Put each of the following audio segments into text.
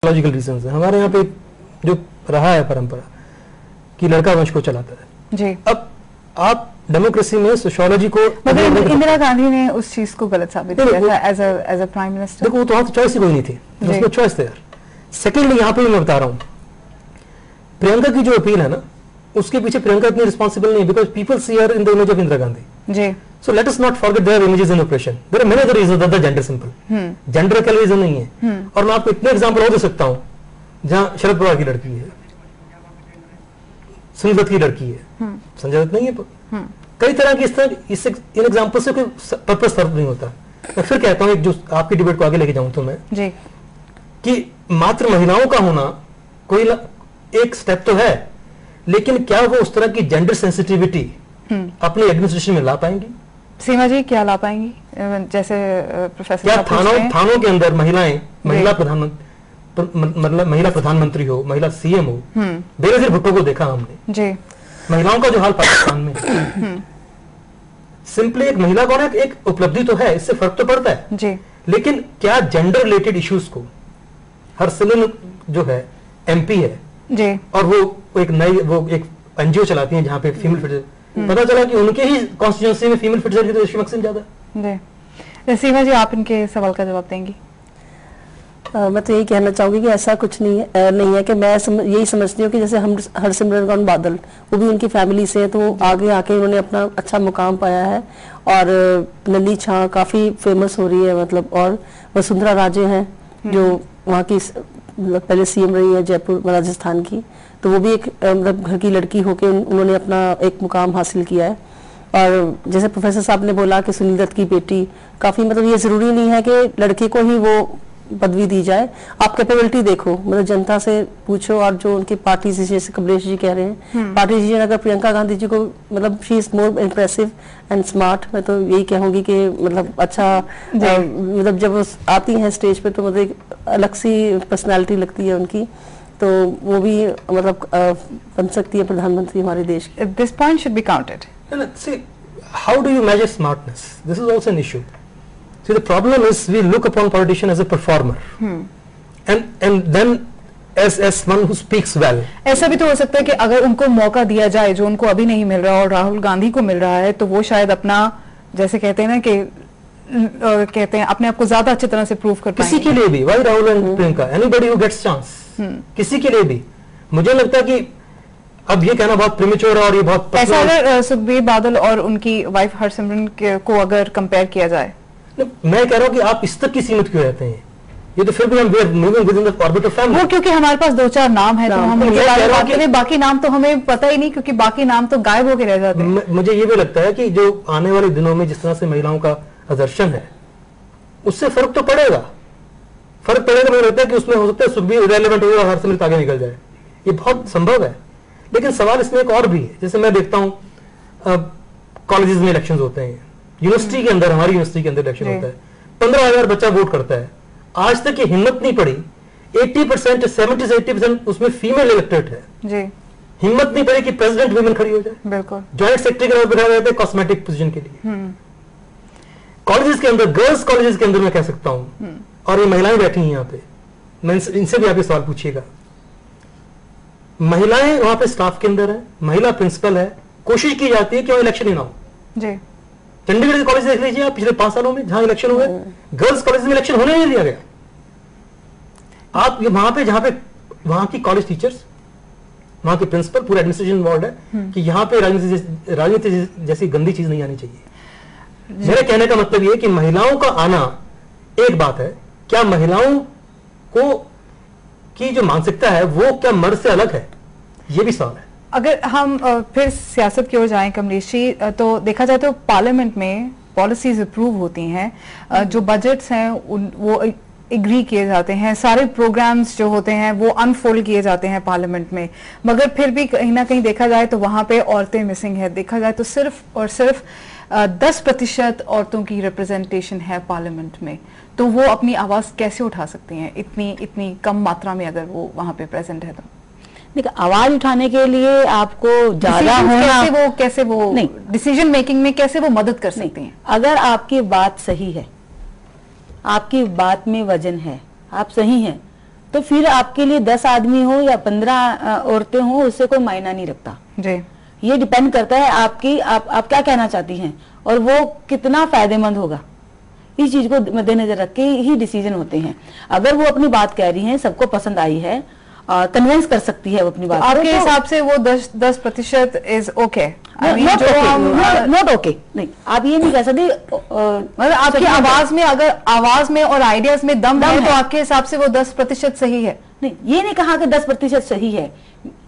Logical reasons है। हमारे यहाँ पे जो रहा है परंपरा कि लड़का वंश को चलाता है जी। अब आप डेमोक्रेसी में सोशियोलॉजी को, मगर इंदिरा गांधी ने उस चीज को गलत साबित किया था एज अ प्राइम मिनिस्टर। देखो वो तो चॉइस ही कोई नहीं थी, उसमें चॉइस थे यार। सेकेंडली यहाँ पे मैं बता रहा हूँ, प्रियंका की जो अपील है ना, उसके पीछे प्रियंका इतनी रिस्पॉन्सिबल नहीं, because people see her in the image of Indira Gandhi ji. So let us not forget their images in operation, there are many other reasons that the gender simple, gender का रीजन नहीं है। और मैं आपको इतने एग्जांपल और दे सकता हूँ जहां शरद पवार की लड़की है, सुनील दत्त की लड़की है, संजय दत्त नहीं है, कई तरह की इससे इन एग्जांपल से कोई पर्पस सर्व नहीं होता। मैं फिर कहता हूँ, एक जो आपकी डिबेट को आगे लेके जाऊं तो मैं जी, कि मात्र महिलाओं का होना कोई एक स्टेप तो है, लेकिन क्या वो उस तरह की जेंडर सेंसिटिविटी अपनी एडमिनिस्ट्रेशन में ला पाएंगी? सीमा जी क्या ला पाएंगी? जैसे प्रोफेसर क्या थानों के अंदर महिलाएं, महिला प्रधानमंत्री हो, महिला सीएम हो, बेनजीर भुट्टो को देखा हमने जी, महिलाओं का जो हाल पाकिस्तान में सिंपली एक महिला को एक उपलब्धि तो है, इससे फर्क तो पड़ता है जी, लेकिन क्या जेंडर रिलेटेड इश्यूज को हरसिमरन जो है एमपी है जी, और वो एक एनजीओ चलाती है जहां पे फीमेल फिटर, पता चला कि उनके ही कॉन्स्टिट्यूंसी में फीमेल फिटर की रेशियो मैक्सिमम ज्यादा जी। सीमा जी आप इनके सवाल का जवाब देंगी? मैं तो यही कहना चाहूंगी कि ऐसा कुछ नहीं है कि मैं यही समझती हूँ कि जैसे हम हरसिमरत कौर बादल, वो भी उनकी फैमिली से है, तो आगे आके उन्होंने अपना अच्छा मुकाम पाया है। और नन्ही छां काफी फेमस हो रही है, मतलब, और वसुंधरा राजे हैं जो वहाँ की पहले सीएम रही है जयपुर राजस्थान की, तो वो भी एक मतलब घर की लड़की होके उन्होंने अपना एक मुकाम हासिल किया है। और जैसे प्रोफेसर साहब ने बोला कि सुनील दत्त की बेटी, काफी मतलब ये जरूरी नहीं है कि लड़के को ही वो पदवी दी जाए, आप कैपेबिलिटी देखो, मतलब जनता से पूछो। और जो उनकी पार्टी से, जैसे कमलेश जी कह रहे हैं, पार्टी जी अगर प्रियंका गांधी जी को, मतलब she is more impressive and smart, मैं तो यही कहूंगी कि मतलब अच्छा, मतलब जब वो आती हैं स्टेज पे तो मतलब एक अलग सी पर्सनैलिटी लगती है उनकी, तो वो भी मतलब बन सकती है प्रधानमंत्री हमारे देश की। This point should be counted. How do you measure smartness? This is also an issue. See, the problem is we look upon politician as a performer, and then as one who speaks well. ऐसा भी तो हो सकता है कि अगर उनको मौका दिया जाए जो उनको अभी नहीं मिल रहा और राहुल गांधी को मिल रहा है, तो वो शायद अपना, जैसे कहते हैं ना कि कहते हैं, अपने आप को ज्यादा अच्छी तरह से प्रूव कर पाएंगे। किसी के लिए भी, why Rahul and Priyanka, anybody who gets chance, किसी के लिए भी। मुझे लगता है कि अब ये कहना बहुत प्रीमेच्योर और ये बहुत ऐसा, अगर सुखबीर बादल और उनकी वाइफ हरसिमरन को अगर कंपेयर किया जाए, मैं कह रहा हूं कि आप इस तक की सीमित क्यों रहते हैं? ये तो फिर भी हम moving with in the orbit of family. वो क्योंकि हमारे पास दो चार नाम है, तो हम बात करें, बाकी नाम तो हमें पता ही नहीं, क्योंकि बाकी नाम तो गायब होके रह जाते हैं। मुझे ये भी लगता है कि जो आने वाले दिनों में जिस तरह से महिलाओं का आदर्शन है, उससे फर्क तो पड़ेगा। मुझे लगता है कि उसमें हो सकता है सुखबीर इरेलेवेंट हो और हरसिमरत आगे निकल जाए, ये बहुत संभव है। लेकिन सवाल इसमें एक और भी है, जैसे मैं देखता हूं कॉलेजेस में इलेक्शंस होते हैं, यूनिवर्सिटी के अंदर, हमारी यूनिवर्सिटी के अंदर इलेक्शन होता है, 15,000 बच्चा वोट करता है। आज तक ये हिम्मत नहीं पड़ी, 80% 70 से 80% उसमें फीमेल इलेक्टेड है जी। हिम्मत नहीं पड़ी कि प्रेसिडेंट वुमेन खड़ी हो जाए, बिल्कुल जॉइंट सेक्रेटरी के बिठा जाते हैं कॉस्मेटिक पोजीशन के लिए। कॉलेजेस के अंदर, गर्ल्स कॉलेजेस के अंदर मैं कह सकता हूं, और ये महिलाएं बैठी हैं यहाँ पे, मैं इनसे भी आप ये सवाल पूछिएगा। महिलाएं वहां पे स्टाफ के अंदर है, महिला प्रिंसिपल है, कोशिश की जाती है कि इलेक्शन ही ना हो जी। चंडीगढ़ के कॉलेज देख लीजिए आप, पिछले 5 सालों में जहां इलेक्शन हुए, गर्ल्स कॉलेज में इलेक्शन होने नहीं दिया गया। आप वहां पे, जहां पे वहां की कॉलेज टीचर्स, वहां के प्रिंसिपल, पूरा एडमिनिस्ट्रेशन इन्वॉल्व है कि यहां पे राजनीति जैसी गंदी चीज नहीं आनी चाहिए। मेरे कहने का मतलब ये कि महिलाओं का आना एक बात है, क्या महिलाओं को की जो मानसिकता है वो क्या मर्द से अलग है, ये भी सवाल है। अगर हम फिर सियासत की ओर जाएं कमलेश जी, तो देखा जाए तो पार्लियामेंट में पॉलिसीज अप्रूव होती हैं, जो बजट्स हैं वो एग्री किए जाते हैं, सारे प्रोग्राम्स जो होते हैं वो अनफोल्ड किए जाते हैं पार्लियामेंट में, मगर फिर भी कहीं ना कहीं देखा जाए तो वहां पे औरतें मिसिंग है। देखा जाए तो सिर्फ और सिर्फ 10% औरतों की रिप्रेजेंटेशन है पार्लियामेंट में, तो वो अपनी आवाज कैसे उठा सकती हैं इतनी कम मात्रा में, अगर वो वहां पे प्रेजेंट है तो? देखिए, आवाज उठाने के लिए आपको ज्यादा होना, कैसे वो नहीं, डिसीजन मेकिंग में कैसे वो मदद कर सकती हैं? अगर आपकी बात सही है, आपकी बात में वजन है, आप सही हैं, तो फिर आपके लिए 10 आदमी हो या 15 औरतें हो, उससे कोई मायना नहीं रखता जी। ये डिपेंड करता है आपकी आप क्या कहना चाहती हैं और वो कितना फायदेमंद होगा, इस चीज को मद्देनजर रख के ही डिसीजन होते हैं। अगर वो अपनी बात कह रही हैं, सबको पसंद आई है, कन्विंस कर सकती है वो अपनी बात। आपके हिसाब से वो 10% इज ओके? नॉट ओके नहीं, आप ये नहीं कह सकते। मतलब आपकी आवाज में, अगर आवाज में और आइडियाज में दम है तो आपके हिसाब से वो 10% सही है? नहीं, ये नहीं कहा कि 10% सही है,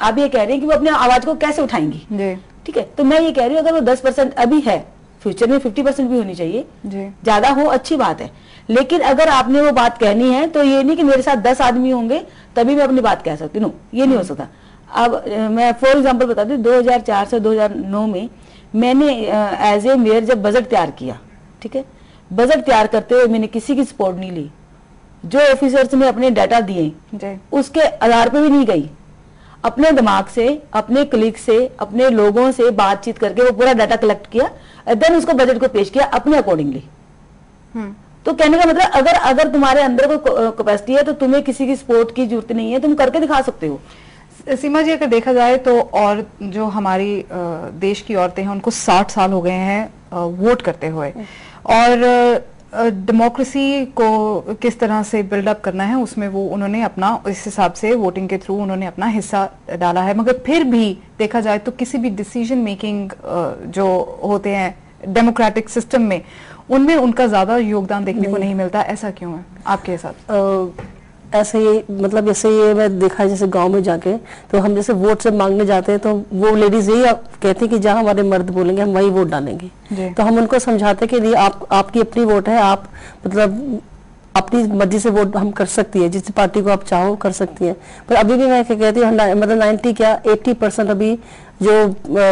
आप ये कह रहे हैं कि वो अपने आवाज को कैसे उठाएंगी। ठीक है, तो मैं ये कह रही हूँ अगर वो 10% अभी है, फ्यूचर में 50% भी होनी चाहिए, ज्यादा हो अच्छी बात है। लेकिन अगर आपने वो बात कहनी है तो ये नहीं कि मेरे साथ 10 आदमी होंगे तभी मैं अपनी बात कह सकती हूँ, ये नहीं हो सकता। अब मैं फॉर एग्जांपल बता दूं, 2004 से 2009 में मैंने एज ए मेयर जब बजट तैयार किया, ठीक है, बजट तैयार करते हुए मैंने किसी की सपोर्ट नहीं ली। जो ऑफिसर्स ने अपने डाटा दिए उसके आधार पे भी नहीं गई, अपने दिमाग से, अपने क्लिक से, अपने लोगों से बातचीत करके वो पूरा डाटा कलेक्ट किया, देन उसको बजट को पेश किया अपने अकॉर्डिंगली। तो कहने का मतलब अगर तुम्हारे अंदर कोई कैपेसिटी है तो तुम्हें किसी की सपोर्ट की जरूरत नहीं है, तुम करके दिखा सकते हो। सीमा जी, अगर देखा जाए तो और जो हमारी देश की औरतें हैं उनको 60 साल हो गए हैं वोट करते हुए, और डेमोक्रेसी को किस तरह से बिल्डअप करना है उसमें वो उन्होंने अपना, इस हिसाब से वोटिंग के थ्रू उन्होंने अपना हिस्सा डाला है। मगर फिर भी देखा जाए तो किसी भी डिसीजन मेकिंग जो होते हैं डेमोक्रेटिक सिस्टम में, उनमें उनका ज्यादा योगदान देखने को नहीं मिलता। ऐसा क्यों है आपके हिसाब? ऐसे ही मतलब जैसे ये मैं देखा है, जैसे गांव में जाके तो हम जैसे वोट से मांगने जाते हैं तो वो लेडीज यही कहती है कि जहां हमारे मर्द बोलेंगे हम वही वोट डालेंगे। तो हम उनको समझाते कि आपकी अपनी वोट है, आप मतलब अपनी मर्जी से वोट हम कर सकती है, जिस पार्टी को आप चाहो कर सकती है। पर अभी भी मैं कहती हूँ मतलब 90 क्या 80% अभी जो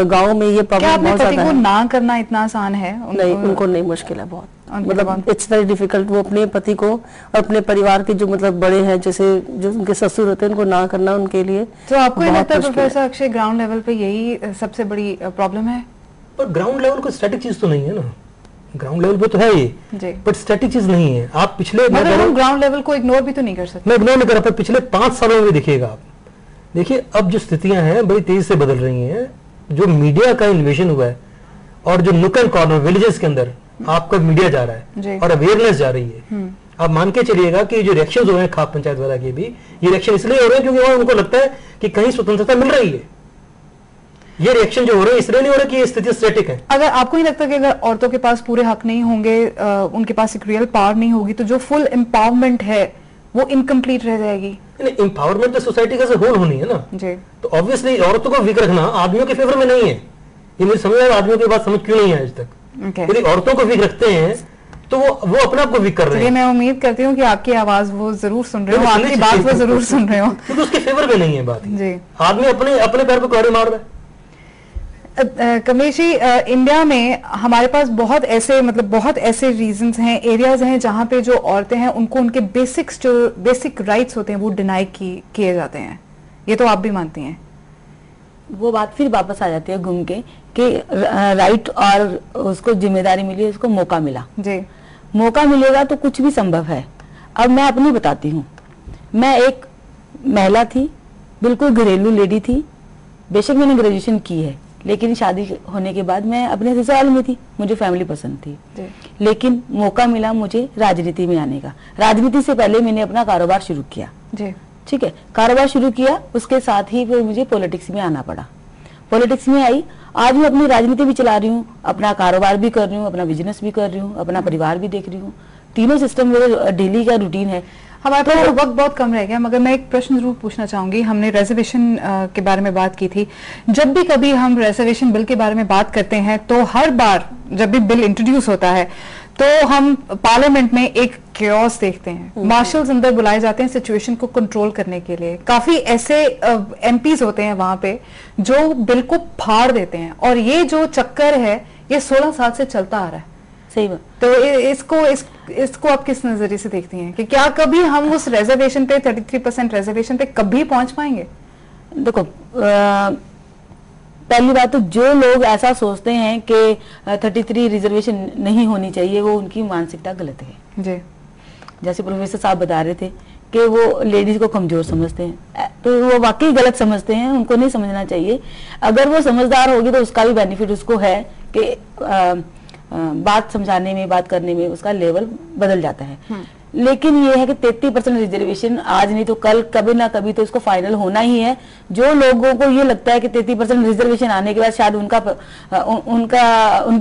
गाँव में ये प्रॉब्लम बहुत ज्यादा है। ना करना इतना आसान है? नहीं, उनको नहीं, मुश्किल है बहुत, मतलब इट्स वेरी डिफिकल्ट। वो अपने पति को और अपने परिवार के जो मतलब बड़े हैं, जैसे जो उनके ससुर होते हैं, उनको ना करना उनके लिए। तो आपको लगता है प्रोफेसर अक्षय ग्राउंड लेवल पे यही सबसे बड़ी प्रॉब्लम है? पर ग्राउंड लेवल को स्टैटिक चीज तो नहीं है ना, ग्राउंड लेवल पे तो है ये, बट स्टैटिक चीज नहीं है। आप पिछले ग्राउंड लेवल को इग्नोर भी तो नहीं कर सकते। मैं इग्नोर नहीं कर रहा, पर पिछले 5 सालों में देखिएगा आप, देखिए अब जो स्थितियां हैं बड़ी तेजी से बदल रही हैं। जो मीडिया का इन्वेशन हुआ है और जो नुक एंड कॉर्नर विलेजेस के अंदर आपका मीडिया जा रहा है और अवेयरनेस जा रही है। आप मान के चलिएगा कि जो रिएक्शन हो रहे हैं खाप पंचायत वगैरह के भी, ये रिएक्शन इसलिए हो रहे हैं क्योंकि वहां उनको लगता है कि कहीं स्वतंत्रता मिल रही है। ये रिएक्शन जो हो रहे हैं इसलिए नहीं हो रहा कि ये स्थिति स्टैटिक है। अगर आपको नहीं लगता कि अगर औरतों के पास पूरे हक नहीं होंगे, उनके पास एक रियल पावर नहीं होगी, तो जो फुल एम्पावरमेंट है वो इनकम्प्लीट रह जाएगी? एम्पावरमेंट तो सोसाइटी का होल होनी है ना जी। तो ऑब्वियसली औरतों को वीक रखना आदमियों के फेवर में नहीं है। ये मुझे समझ आया, आदमियों की बात समझ क्यों नहीं है आज तक। यदि औरतों को वीक रखते हैं तो वो अपने आप को वीक कर रहे हैं। मैं उम्मीद करती हूँ कि आपकी आवाज वो जरूर सुन रहे हो, आपकी बात वो जरूर सुन रहे हो, क्योंकि उसके फेवर में नहीं है बात जी। आदमी अपने पैर पर कुल्हाड़ी मार रहा है। कमलेश जी, इंडिया में हमारे पास बहुत ऐसे रीजंस हैं, एरियाज हैं जहां पे जो औरतें हैं उनको उनके बेसिक राइट्स होते हैं वो डिनाई किए जाते हैं। ये तो आप भी मानती हैं? वो बात फिर वापस आ जाती है घूम के कि राइट और उसको जिम्मेदारी मिली, उसको मौका मिला जी। मौका मिलेगा तो कुछ भी संभव है। अब मैं अपनी बताती हूँ, मैं एक महिला थी, बिल्कुल घरेलू लेडी थी। बेशक मैंने ग्रेजुएशन की है, लेकिन शादी होने के बाद मैं अपने ससुराल में थी, मुझे फैमिली पसंद थी। लेकिन मौका मिला मुझे राजनीति में आने का। राजनीति से पहले मैंने अपना कारोबार शुरू किया जी, ठीक है। कारोबार शुरू किया, उसके साथ ही फिर मुझे पॉलिटिक्स में आना पड़ा। पॉलिटिक्स में आई, आज मैं अपनी राजनीति भी चला रही हूँ, अपना कारोबार भी कर रही हूँ, अपना बिजनेस भी कर रही हूँ, अपना परिवार भी देख रही हूँ। तीनों सिस्टम मेरे डेली का रूटीन है। हमारे पास वक्त बहुत कम रह गया, मगर मैं एक प्रश्न जरूर पूछना चाहूंगी। हमने रिजर्वेशन के बारे में बात की थी। जब भी कभी हम रिजर्वेशन बिल के बारे में बात करते हैं तो हर बार जब भी बिल इंट्रोड्यूस होता है तो हम पार्लियामेंट में एक केओस देखते हैं। मार्शल्स अंदर बुलाए जाते हैं सिचुएशन को कंट्रोल करने के लिए। काफी ऐसे एमपीज होते हैं वहां पे जो बिल को फाड़ देते हैं, और ये जो चक्कर है ये 16 साल से चलता आ रहा है। सही बात। तो इसको आप किस नजरिए से देखती हैं कि क्या कभी हम उस रिजर्वेशन पे 33% रिजर्वेशन पे कभी पहुंच पाएंगे? देखो, पहली बात तो जो लोग ऐसा सोचते हैं कि 33 रिजर्वेशन नहीं होनी चाहिए, वो उनकी मानसिकता गलत है जी। जैसे प्रोफेसर साहब बता रहे थे कि वो लेडीज को कमजोर समझते हैं, तो वो वाकई गलत समझते हैं, उनको नहीं समझना चाहिए। अगर वो समझदार होगी तो उसका भी बेनिफिट उसको है कि बात समझाने में, बात करने में उसका लेवल बदल जाता है। लेकिन ये है कि 33% रिजर्वेशन आज नहीं तो कल, कभी ना कभी तो इसको फाइनल होना ही है। जो लोगों को ये लगता है कि 33% रिजर्वेशन आने के बाद शायद उनकी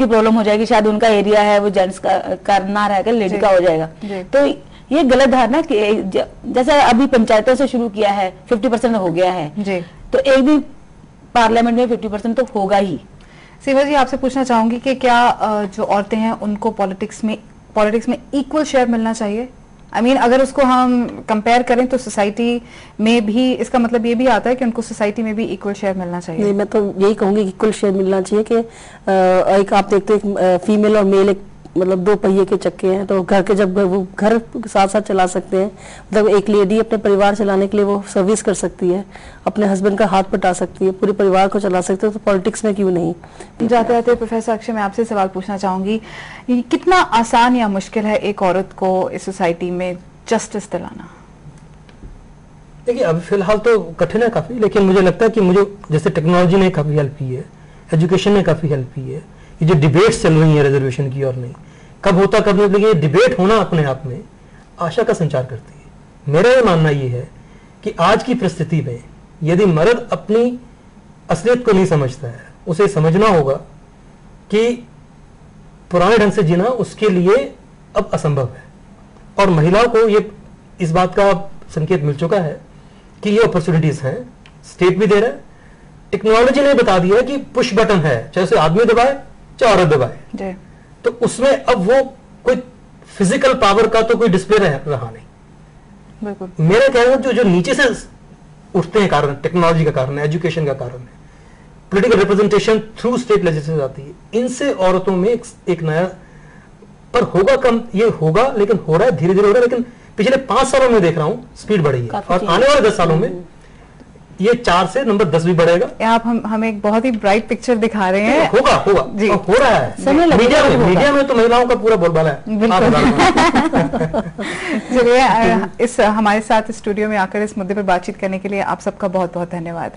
प्रॉब्लम हो जाएगी, शायद उनका एरिया है वो जेंट्स का ना रहेगा, लेडी का हो जाएगा, तो ये गलत धारणा कि जैसा अभी पंचायतों से शुरू किया है 50% हो गया है, तो एक दिन पार्लियामेंट में 50% तो होगा ही। सीमा जी, आपसे पूछना चाहूंगी कि क्या जो औरतें हैं उनको पॉलिटिक्स में इक्वल शेयर मिलना चाहिए? I mean, अगर उसको हम कंपेयर करें तो सोसाइटी में भी इसका मतलब ये भी आता है कि उनको सोसाइटी में भी इक्वल शेयर मिलना चाहिए। नहीं, मैं तो यही कहूंगी कि इक्वल शेयर मिलना चाहिए कि एक आप देखते हैं फीमेल और मेल एक मतलब दो पहिए के चक्के हैं, तो घर के जब वो घर साथ साथ चला सकते हैं, मतलब एक लेडी अपने परिवार चलाने के लिए वो सर्विस कर सकती है, अपने हस्बैंड का हाथ बटा सकती है, पूरे परिवार को चला सकते है, तो पॉलिटिक्स में क्यों नहीं। जाते जाते प्रोफेसर अक्षय, मैं आपसे सवाल पूछना चाहूंगी, कितना आसान या मुश्किल है एक औरत को इस सोसाइटी में जस्टिस दिलाना? देखिए, अभी फिलहाल तो कठिन है काफी, लेकिन मुझे लगता है कि मुझे जैसे टेक्नोलॉजी ने काफी हेल्प की है, एजुकेशन ने काफी हेल्प की है, ये जो डिबेट्स चल रही है रिजर्वेशन की और नहीं, कब होता कब नहीं, लेकिन ये डिबेट होना अपने आप में आशा का संचार करती है। मेरा ये मानना ये है कि आज की परिस्थिति में यदि मर्द अपनी असलियत को नहीं समझता है, उसे समझना होगा कि पुराने ढंग से जीना उसके लिए अब असंभव है, और महिलाओं को ये इस बात का संकेत मिल चुका है कि ये अपॉर्चुनिटीज हैं, स्टेट भी दे रहा है, टेक्नोलॉजी ने बता दिया है कि पुश बटन है, चाहे उसे आदमी दबाए चाहे औरत दबाए, तो उसमें अब वो कोई फिजिकल पावर का तो कोई डिस्प्ले रहा नहीं। बिल्कुल, मेरा कहना है जो नीचे से उठते हैं कारण टेक्नोलॉजी का कारण है, एजुकेशन का कारण है, political representation through state legislature आती है, इनसे औरतों में एक नया पर होगा कम, ये होगा, लेकिन हो रहा है, धीरे धीरे हो रहा है, लेकिन पिछले 5 सालों में देख रहा हूं स्पीड बढ़ी है, और आने वाले 10 सालों में ये 4 से नंबर 10 भी बढ़ेगा। आप हमें एक बहुत ही ब्राइट पिक्चर दिखा रहे हैं। होगा जी, हो रहा है। मीडिया में तो महिलाओं का पूरा बोलबाला है। चलिए, इस हमारे साथ स्टूडियो में आकर इस मुद्दे पर बातचीत करने के लिए आप सबका बहुत बहुत धन्यवाद।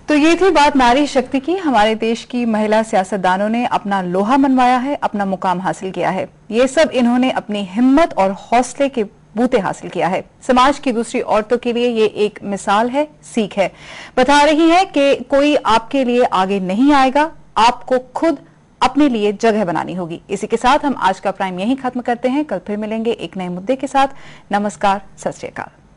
तो ये थी बात नारी शक्ति की। हमारे देश की महिला सियासतदानों ने अपना लोहा मनवाया है, अपना मुकाम हासिल किया है। ये सब इन्होंने अपनी हिम्मत और हौसले के बूते हासिल किया है। समाज की दूसरी औरतों के लिए ये एक मिसाल है, सीख है, बता रही है कि कोई आपके लिए आगे नहीं आएगा, आपको खुद अपने लिए जगह बनानी होगी। इसी के साथ हम आज का प्राइम यहीं खत्म करते हैं। कल फिर मिलेंगे एक नए मुद्दे के साथ। नमस्कार, सत श्री अकाल।